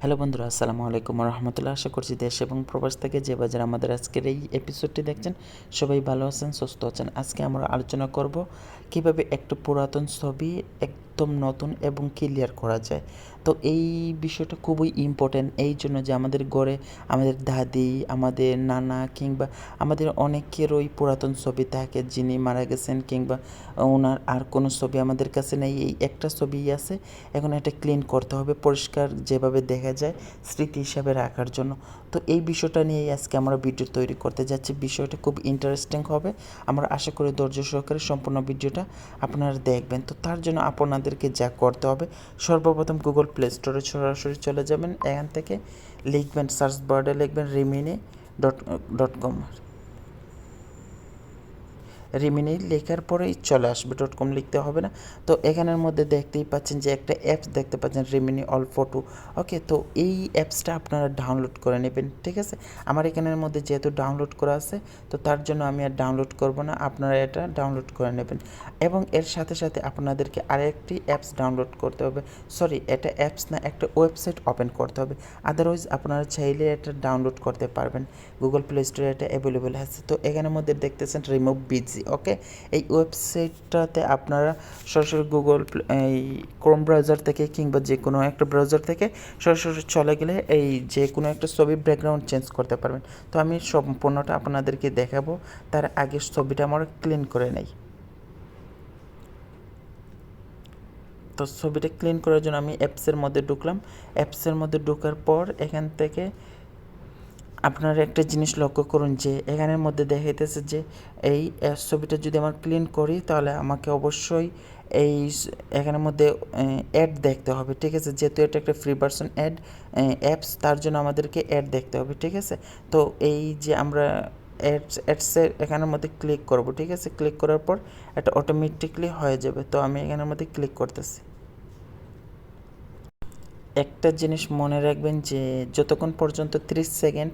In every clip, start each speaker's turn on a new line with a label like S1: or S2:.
S1: Hello বন্ধুরা, আসসালামু আলাইকুম রহমতুল্লাহ। আশা করছি দেশ এবং প্রবাস থেকে যে বাজার আমাদের আজকের এই এপিসোডটি দেখছেন সবাই ভালো আছেন, সুস্থ আছেন। আজকে আমরা আলোচনা করব কিভাবে একটা পুরাতন ছবি একদম নতুন এবং ক্লিয়ার করা যায়। তো এই বিষয়টা খুবই ইম্পর্ট্যান্ট এই জন্য যে আমাদের ঘরে আমাদের দাদি, আমাদের নানা কিংবা আমাদের অনেকের ওই পুরাতন ছবি থাকে যিনি মারা গেছেন, কিংবা ওনার আর কোনো ছবি আমাদের কাছে নেই। এই একটা ছবিই আছে। এখন এটা ক্লিন করতে হবে, পরিষ্কার যেভাবে দেখা যায় স্মৃতি হিসাবে রাখার জন্য। তো এই বিষয়টা নিয়েই আজকে আমরা ভিডিও তৈরি করতে যাচ্ছি। বিষয়টা খুব ইন্টারেস্টিং হবে। আমরা আশা করি ধৈর্য সহকারে সম্পূর্ণ ভিডিওটা আপনারা দেখবেন। তো তার জন্য আপনাদেরকে যা করতে হবে, সর্বপ্রথম গুগল প্লে স্টোরে সরাসরি চলে যাবেন। এখান থেকে লিখবেন, সার্চ বারে লিখবেন Remini dot dot com. Remini লেখার পরেই চলে আসবে, .com লিখতে হবে না। তো এখানের মধ্যে দেখতেই পাচ্ছেন যে একটা অ্যাপস দেখতে পাচ্ছেন, রিমিনি অল ফটো। ওকে, তো এই অ্যাপসটা আপনারা ডাউনলোড করে নেবেন, ঠিক আছে। আমার এখানের মধ্যে যেহেতু ডাউনলোড করা আছে, তো তার জন্য আমি আর ডাউনলোড করব না, আপনারা এটা ডাউনলোড করে নেবেন। এবং এর সাথে সাথে আপনাদেরকে আরেকটি অ্যাপস ডাউনলোড করতে হবে। সরি, এটা অ্যাপস না, একটা ওয়েবসাইট ওপেন করতে হবে। আদারওয়াইজ আপনারা চাইলে এটা ডাউনলোড করতে পারবেন, গুগল প্লে স্টোরে এটা অ্যাভেলেবেল আছে। তো এখানের মধ্যে দেখতেছেন রিমুভ বিজি। ওকে, এই ওয়েবসাইটটাতে আপনারা সরাসরি গুগল এই ক্রোম ব্রাউজার থেকে কিংবা যে কোনো একটা ব্রাউজার থেকে সরাসরি চলে গেলে এই যে কোনো একটা ছবির ব্যাকগ্রাউন্ড চেঞ্জ করতে পারবেন। তো আমি সম্পূর্ণটা আপনাদেরকে দেখাবো, তার আগের ছবিটা আমরা ক্লিন করে নেই। তো ছবিটা ক্লিন করার জন্য আমি অ্যাপসের মধ্যে ঢুকলাম। অ্যাপসের মধ্যে ঢোকার পর এখান থেকে আপনারা একটা জিনিস লক্ষ্য করুন যে এখানের মধ্যে দেখাইতেছে যে এই ছবিটা যদি আমার ক্লিন করি তাহলে আমাকে অবশ্যই এই এখানের মধ্যে অ্যাড দেখতে হবে, ঠিক আছে। যেহেতু এটা একটা ফ্রি ভার্সন অ্যাপস, তার জন্য আমাদেরকে অ্যাড দেখতে হবে, ঠিক আছে। তো এই যে আমরা অ্যাডসের এখানের মধ্যে ক্লিক করব, ঠিক আছে। ক্লিক করার পর এটা অটোমেটিকলি হয়ে যাবে। তো আমি এখানের মধ্যে ক্লিক করতেছি। একটা জিনিস মনে রাখবেন যে যতক্ষণ পর্যন্ত 30 সেকেন্ড,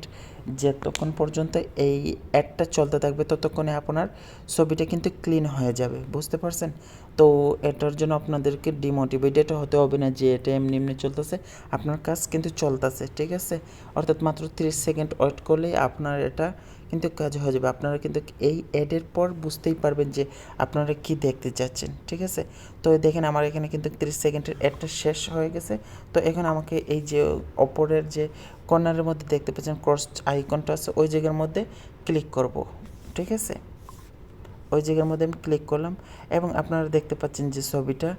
S1: যতক্ষণ পর্যন্ত এই অ্যাডটা চলতে থাকবে ততক্ষণে আপনার ছবিটা কিন্তু ক্লিন হয়ে যাবে, বুঝতে পারছেন। তো এটার জন্য আপনাদেরকে ডিমোটিভেটেড হতে হবে না যে এটা এমনি এমনি চলতেছে, আপনার কাজ কিন্তু চলতেছে, ঠিক আছে। অর্থাৎ মাত্র 30 সেকেন্ড ওয়েট করলেই আপনার এটা কিন্তু কাজ হয়ে যাবে। আপনারা কিন্তু এই অ্যাডের পর বুঝতেই পারবেন যে আপনারা কি দেখতে চাচ্ছেন, ঠিক আছে। তো দেখেন আমার এখানে কিন্তু 30 সেকেন্ডের অ্যাডটা শেষ হয়ে গেছে। তো এখন আমাকে এই যে ওপরের যে কর্নারের মধ্যে দেখতে পাচ্ছেন ক্রস আইকনটা আছে, ওই জায়গার মধ্যে ক্লিক করব, ঠিক আছে। ওই জায়গার মধ্যে আমি ক্লিক করলাম এবং আপনারা দেখতে পাচ্ছেন যে ছবিটা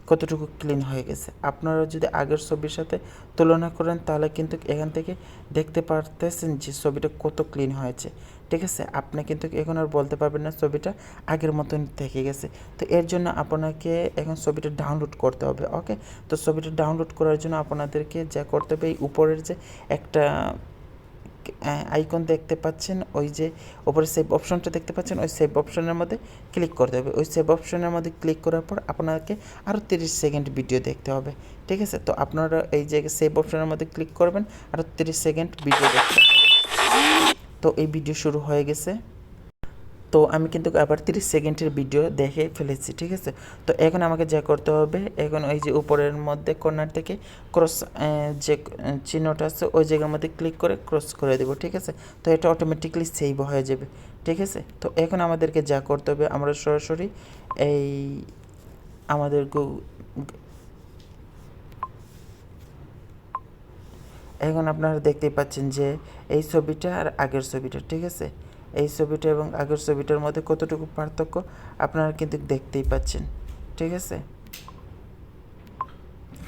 S1: কতটুকু ক্লিন হয়ে গেছে। আপনারা যদি আগের ছবির সাথে তুলনা করেন তাহলে কিন্তু এখান থেকে দেখতে পারতেছেন যে ছবিটা কত ক্লিন হয়েছে, ঠিক আছে। আপনি কিন্তু এখন আর বলতে পারবেন না ছবিটা আগের মতন থেকে গেছে। তো এর জন্য আপনাকে এখন ছবিটা ডাউনলোড করতে হবে। ওকে, তো ছবিটা ডাউনলোড করার জন্য আপনাদেরকে যা করতে হবে, এই উপরের যে একটা আইকন দেখতে পাচ্ছেন, ওই যে ওপরে সেভ অপশনটা দেখতে পাচ্ছেন, ওই সেভ অপশনের মধ্যে ক্লিক করতে হবে। ওই সেভ অপশনের মধ্যে ক্লিক করার পর আপনাকে আরও 30 সেকেন্ড ভিডিও দেখতে হবে, ঠিক আছে। তো আপনারা এই যে সেভ অপশনের মধ্যে ক্লিক করবেন, আরও 30 সেকেন্ড ভিডিও দেখতে হবে। তো এই ভিডিও শুরু হয়ে গেছে। তো আমি কিন্তু আবার 30 সেকেন্ডের ভিডিও দেখে ফেলেছি, ঠিক আছে। তো এখন আমাকে যা করতে হবে, এখন ওই যে উপরের মধ্যে কর্নার থেকে ক্রস যে চিহ্নটা আছে ওই জায়গার মধ্যে ক্লিক করে ক্রস করে দেবো, ঠিক আছে। তো এটা অটোমেটিকলি সেভ হয়ে যাবে, ঠিক আছে। তো এখন আমাদেরকে যা করতে হবে, আমরা সরাসরি এই আমাদের এখন আপনারা দেখতেই পাচ্ছেন যে এই ছবিটা আর আগের ছবিটা, ঠিক আছে। এই ছবিটা এবং আগের ছবিটার মধ্যে কতটুকু পার্থক্য আপনারা কিন্তু দেখতেই পাচ্ছেন, ঠিক আছে।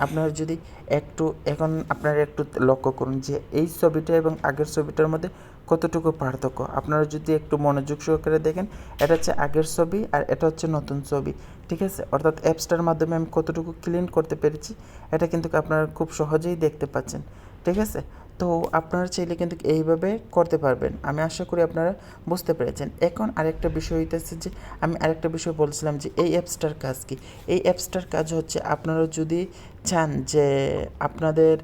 S1: আপনারা যদি একটু এখন আপনারা একটু লক্ষ্য করুন যে এই ছবিটা এবং আগের ছবিটার মধ্যে কতটুকু পার্থক্য। আপনারা যদি একটু মনোযোগ সহকারে দেখেন, এটা হচ্ছে আগের ছবি আর এটা হচ্ছে নতুন ছবি, ঠিক আছে। অর্থাৎ অ্যাপসটার মাধ্যমে আমি কতটুকু ক্লিন করতে পেরেছি এটা কিন্তু আপনারা খুব সহজেই দেখতে পাচ্ছেন, ঠিক আছে। তো আপনারা চাইলে কিন্তু এইভাবে করতে পারবেন। আমি আশা করি আপনারা বুঝতে পেরেছেন। এখন আরেকটা বিষয় হইতেছে যে আমি আরেকটা বিষয় বলছিলাম যে এই অ্যাপসটার কাজ কি। এই অ্যাপসটার কাজ হচ্ছে আপনারা যদি চান যে আপনাদের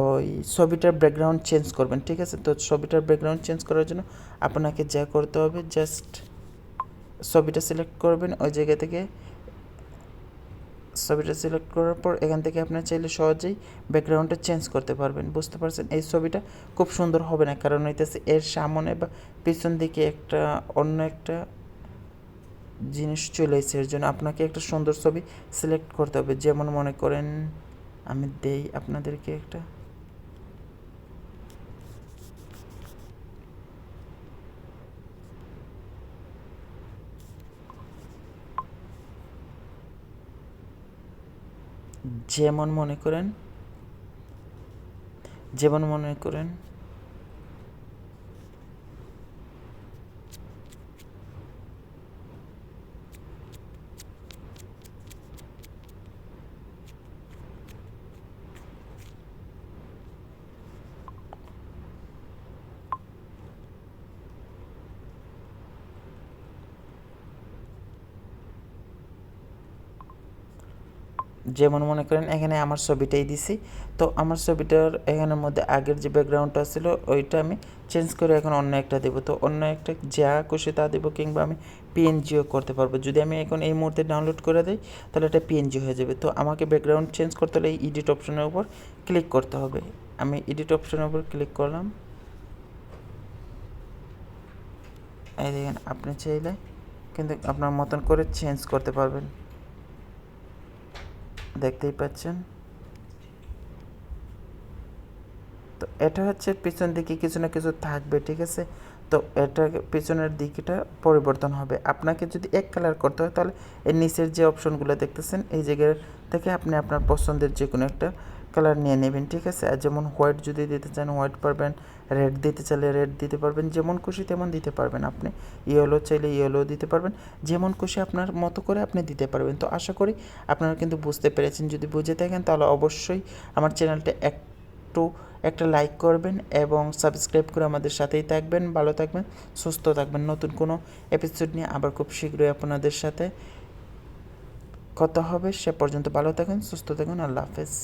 S1: ওই ছবিটার ব্যাকগ্রাউন্ড চেঞ্জ করবেন, ঠিক আছে। তো ছবিটার ব্যাকগ্রাউন্ড চেঞ্জ করার জন্য আপনাকে যা করতে হবে, জাস্ট ছবিটা সিলেক্ট করবেন, ওই জায়গা থেকে ছবিটা সিলেক্ট করার পর এখান থেকে আপনার চাইলে সহজেই ব্যাকগ্রাউন্ডটা চেঞ্জ করতে পারবেন। বুঝতে পারছেন? এই ছবিটা খুব সুন্দর হবে না, কারণ হইতেছে এর সামনে বা পিছন দিকে একটা অন্য একটা জিনিস চলে এসেছে। এর জন্য আপনাকে একটা সুন্দর ছবি সিলেক্ট করতে হবে। যেমন মনে করেন আমি দেই আপনাদেরকে একটা, যেমন মনে করেন যেমন মনে করেন এখানে আমার ছবিটাই দিছি। তো আমার ছবিটার এখানের মধ্যে আগের যে ব্যাকগ্রাউন্ডটা ছিল ওইটা আমি চেঞ্জ করে এখন অন্য একটা দেবো। তো অন্য একটা যা খুশি তা দেবো, কিংবা আমি পিএনজিও করতে পারবো। যদি আমি এখন এই মুহূর্তে ডাউনলোড করে দিই তাহলে এটা পিএনজি হয়ে যাবে। তো আমাকে ব্যাকগ্রাউন্ড চেঞ্জ করতে হলে এই এডিট অপশনের উপর ক্লিক করতে হবে। আমি এডিট অপশনের উপর ক্লিক করলাম। এই দেখেন, আপনি চাইলে কিন্তু আপনার মতন করে চেঞ্জ করতে পারবেন, দেখতেই পাচ্ছেন। তো এটা হচ্ছে পিছন দিকে কিছু না কিছু থাকবে, ঠিক আছে? তো এটা পিছনের দিকটা পরিবর্তন হবে। আপনাকে যদি এক কালার করতে হয় তাহলে এর নিচের যে অপশনগুলো দেখতেছেন এই জায়গায় থেকে আপনি আপনার পছন্দের যে কোনো একটা কালার নিয়ে নেবেন, ঠিক আছে? আর যেমন হোয়াইট যদি দিতে চান হোয়াইট পারবেন, রেড দিতে চাইলে রেড দিতে পারবেন, যেমন খুশি তেমন দিতে পারবেন। আপনি ইয়েলো চাইলে ইয়েলো দিতে পারবেন, যেমন খুশি আপনার মতো করে আপনি দিতে পারবেন। তো আশা করি আপনারা কিন্তু বুঝতে পেরেছেন। যদি বুঝে থাকেন তাহলে অবশ্যই আমার চ্যানেলটা একটু একটা লাইক করবেন এবং সাবস্ক্রাইব করে আমাদের সাথেই থাকবেন। ভালো থাকবেন, সুস্থ থাকবেন। নতুন কোনো এপিসোড নিয়ে আবার খুব শীঘ্রই আপনাদের সাথে কথা হবে। সে পর্যন্ত ভালো থাকুন, সুস্থ থাকুন। আল্লাহ হাফেজ।